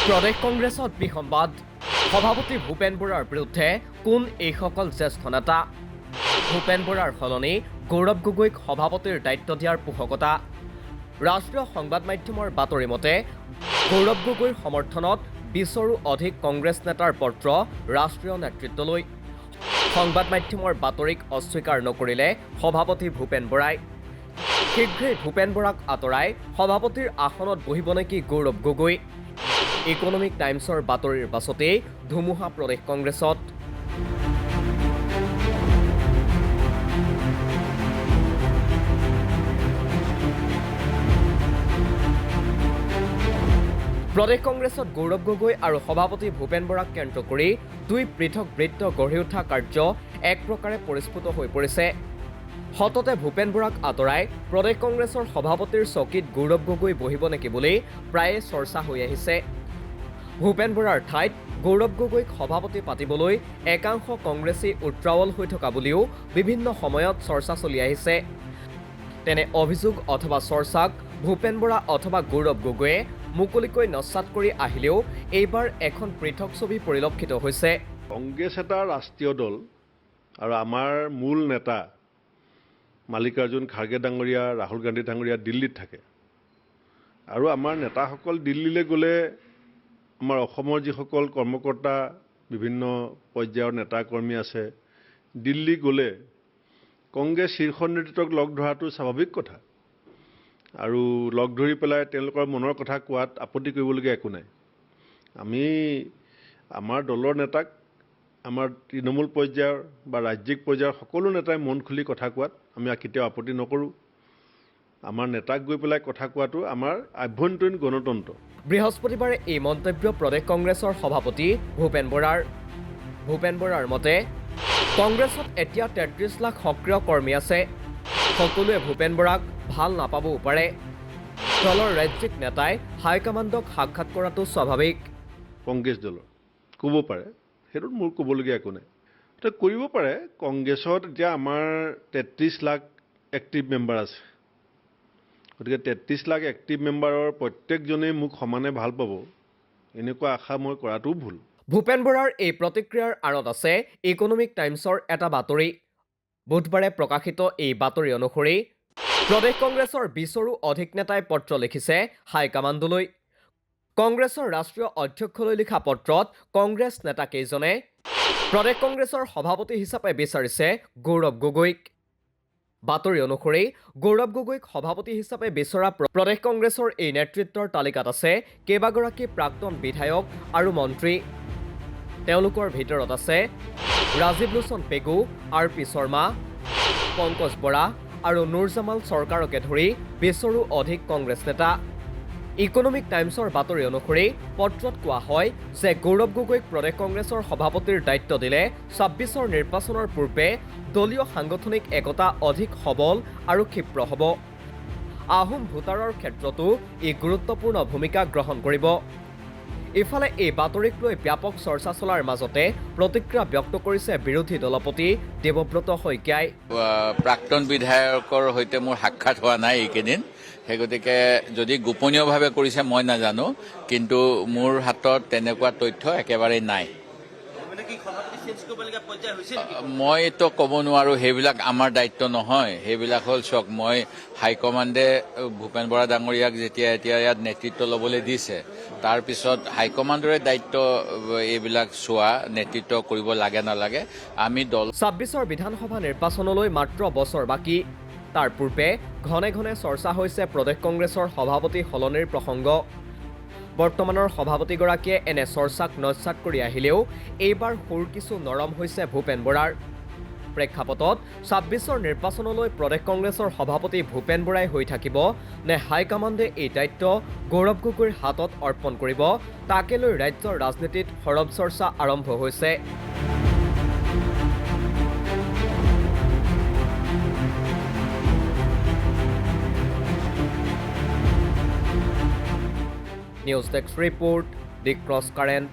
প্ৰদেশ কংগ্ৰেছত বিসম্বাদ সভাপতি ভূপেন বৰাৰ বিৰুদ্ধে কোন এইসকল জ্যেষ্ঠ নেতা ভূপেন বৰাৰ সলনি গৌৰৱ গগৈক সভাপতিৰ দায়িত্ব দিয়াৰ পোষকতা ৰাষ্ট্ৰীয় সংবাদ মাধ্যমৰ বাতৰি মতে গৌৰৱ গগৈৰ সমৰ্থনত ২০ৰো অধিক কংগ্ৰেছ নেতাৰ পত্ৰ ৰাষ্ট্ৰীয় নেতৃত্বলৈ সংবাদ মাধ্যমৰ বাতৰিক অস্বীকাৰ নকৰিলে সভাপতি ভূপেন বৰাই শীঘ্ৰেই ভূপেন বৰাক আঁতৰাই সভাপতিৰ আসনত বহিব নেকি গৌৰৱ গগৈ ইকনমিক টাইমছৰ বাতৰিৰ পাছতেই ধুমুহা প্ৰদেশ কংগ্ৰেছত প্ৰদেশ কংগ্ৰেছত গৌৰৱ গগৈ আৰু সভাপতি ভূপেন বৰাক কেন্দ্ৰ কৰি দুই পৃথক বৃত্ত গঢ়ি উঠা কাৰ্য এক প্ৰকাৰে পৰিস্ফুট হৈ পৰিছে সততে ভূপেন বৰাক আঁতৰাই প্ৰদেশ কংগ্ৰেছৰ সভাপতিৰ চকীত গৌৰৱ গগৈ বহিব নেকি বুলি প্ৰায়ে চৰ্চা হৈ আহিছে ভূপেন বৰাৰ ঠাইত গৌৰৱ গগৈক সভাপতি পাতিবলৈ একাংশ কংগ্ৰেছী উত্ৰাৱল হৈ থকা বুলিও বিভিন্ন সময়ত চৰ্চা চলি আহিছে তেনে অভিযোগ অথবা চৰ্চাক ভূপেন বৰা অথবা গৌৰৱ গগৈয়ে মুকলিকৈ নস্যাৎ কৰি আহিলেও এইবাৰ এখন পৃথক ছবি পৰিলক্ষিত হৈছে কংগ্ৰেছ এটা ৰাষ্ট্ৰীয় দল আৰু আমাৰ মূল নেতা মাল্লিকাৰ্জুন খাৰ্গে ডাঙৰীয়া ৰাহুল গান্ধী ডাঙৰীয়া দিল্লীত থাকে আৰু আমাৰ নেতাসকল দিল্লীলৈ গ'লে আমাৰ অসমৰ যিসকল কৰ্মকৰ্তা বিভিন্ন পৰ্যায়ৰ নেতা কৰ্মী আছে দিল্লী গ'লে কংগ্ৰেছ শীৰ্ষ নেতৃত্বক লগ ধৰাটো স্বাভাৱিক কথা আৰু লগ ধৰি পেলাই তেওঁলোকৰ মনৰ কথা কোৱাত আপত্তি কৰিবলগীয়া একো নাই আমি আমাৰ দলৰ নেতাক আমাৰ তৃণমূল পৰ্যায়ৰ বা ৰাজ্যিক পৰ্যায়ৰ সকলো নেতাই মন খুলি কথা কোৱাত আমি কেতিয়াও আপত্তি নকৰোঁ আমাৰ নেতাক গৈ পেলাই কথা কোৱাটো আমাৰ আভ্যন্তৰীণ গণতন্ত্ৰ বৃহস্পতিবাৰে এই মন্তব্য প্ৰদেশ কংগ্ৰেছৰ সভাপতি ভূপেন বৰাৰ মতে কংগ্ৰেছত এতিয়া ৩৩ লাখ সক্ৰিয় কৰ্মী আছে সকলোৱে ভূপেন বৰাক ভাল নাপাবও পাৰে দলৰ ৰাজ্যিক নেতাই হাইকমাণ্ডক সাক্ষাৎ কৰাটো স্বাভাৱিক কংগ্ৰেছ দলৰ ক'ব পাৰে সেইটোত মোৰ ক'বলগীয়া একো নাই তো কৰিব পাৰে কংগ্ৰেছত এতিয়া আমাৰ ৩৩ লাখ এক্টিভ মেম্বাৰ আছে গতিকে ৩৩ লাখ এক্টিভ মেম্বাৰৰ প্ৰত্যেকজনেই মোক সমানে ভাল পাব এনেকুৱা আশা মই কৰাটোও ভুল ভূপেন বৰাৰ এই প্ৰতিক্ৰিয়াৰ আঁৰত আছে ইকনমিক টাইমছৰ এটা বাতৰি বুধবাৰে প্ৰকাশিত এই বাতৰি অনুসৰি প্ৰদেশ কংগ্ৰেছৰ ২০ৰো অধিক নেতাই পত্ৰ লিখিছে হাইকমাণ্ডলৈ কংগ্ৰেছৰ ৰাষ্ট্ৰীয় অধ্যক্ষলৈ লিখা পত্ৰত কংগ্ৰেছ নেতাকেইজনে প্ৰদেশ কংগ্ৰেছৰ সভাপতি হিচাপে বিচাৰিছে গৌৰৱ গগৈক বাতৰি অনুসৰি গৌৰৱ গগৈক সভাপতি হিচাপে বিচৰা প্ৰদেশ কংগ্ৰেছৰ এই নেতৃত্বৰ তালিকাত আছে কেইবাগৰাকী প্ৰাক্তন বিধায়ক আৰু মন্ত্ৰী তেওঁলোকৰ ভিতৰত আছে ৰাজীৱ লোচন পেগু RP শৰ্মা পংকজ বৰা আৰু নুৰজামাল চৰকাৰকে ধৰি ২০ৰো অধিক কংগ্ৰেছ নেতা ইকনমিক টাইমছৰ বাতৰি অনুসৰি পত্ৰত কোৱা হয় যে গৌৰৱ গগৈক প্ৰদেশ কংগ্ৰেছৰ সভাপতিৰ দায়িত্ব দিলে ২৬ৰ নিৰ্বাচনৰ পূৰ্বে দলীয় সাংগঠনিক একতা অধিক সবল আৰু ক্ষীপ্ৰ হ'ব আহোম ভোটাৰৰ ক্ষেত্ৰতো ই গুৰুত্বপূৰ্ণ ভূমিকা গ্ৰহণ কৰিব ইফালে এই বাতৰিক লৈ ব্যাপক চৰ্চা চলাৰ মাজতে প্ৰতিক্ৰিয়া ব্যক্ত কৰিছে বিৰোধী দলপতি দেৱব্ৰত শইকীয়াই প্ৰাক্তন বিধায়কৰ সৈতে মোৰ সাক্ষাৎ হোৱা নাই এইকেইদিন সেই গতিকে যদি গোপনীয়ভাৱে কৰিছে মই নাজানো কিন্তু মোৰ হাতত তেনেকুৱা তথ্য একেবাৰেই নাই মইতো ক'ব নোৱাৰো সেইবিলাক আমাৰ দায়িত্ব নহয় সেইবিলাক হ'ল চাওক মই হাইকমাণ্ডে ভূপেন বৰা ডাঙৰীয়াক যেতিয়া এতিয়া ইয়াত নেতৃত্ব ল'বলৈ দিছে তাৰপিছত হাইকমাণ্ডৰে দায়িত্ব এইবিলাক চোৱা নেতৃত্ব কৰিব লাগে নালাগে আমি দল ২৬ৰ বিধানসভা নিৰ্বাচনলৈ মাত্ৰ বছৰ বাকী তাৰ পূৰ্বে ঘনে ঘনে চৰ্চা হৈছে প্ৰদেশ কংগ্ৰেছৰ সভাপতি সলনিৰ প্ৰসংগ বৰ্তমানৰ সভাপতিগৰাকীয়ে এনে চৰ্চাক নস্যাৎ কৰি আহিলেও এইবাৰ সুৰ কিছু নৰম হৈছে ভূপেন বৰাৰ প্ৰেক্ষাপটত ২৬ৰ নিৰ্বাচনলৈ প্ৰদেশ কংগ্ৰেছৰ সভাপতি ভূপেন বৰাই হৈ থাকিব নে হাইকমাণ্ডে এই দায়িত্ব গৌৰৱ গগৈৰ হাতত অৰ্পণ কৰিব তাকে লৈ ৰাজ্যৰ ৰাজনীতিত সৰব চৰ্চা আৰম্ভ হৈছে নিউজ ডেস্ক ৰিপোৰ্ট দি ক্ৰছ কাৰেণ্ট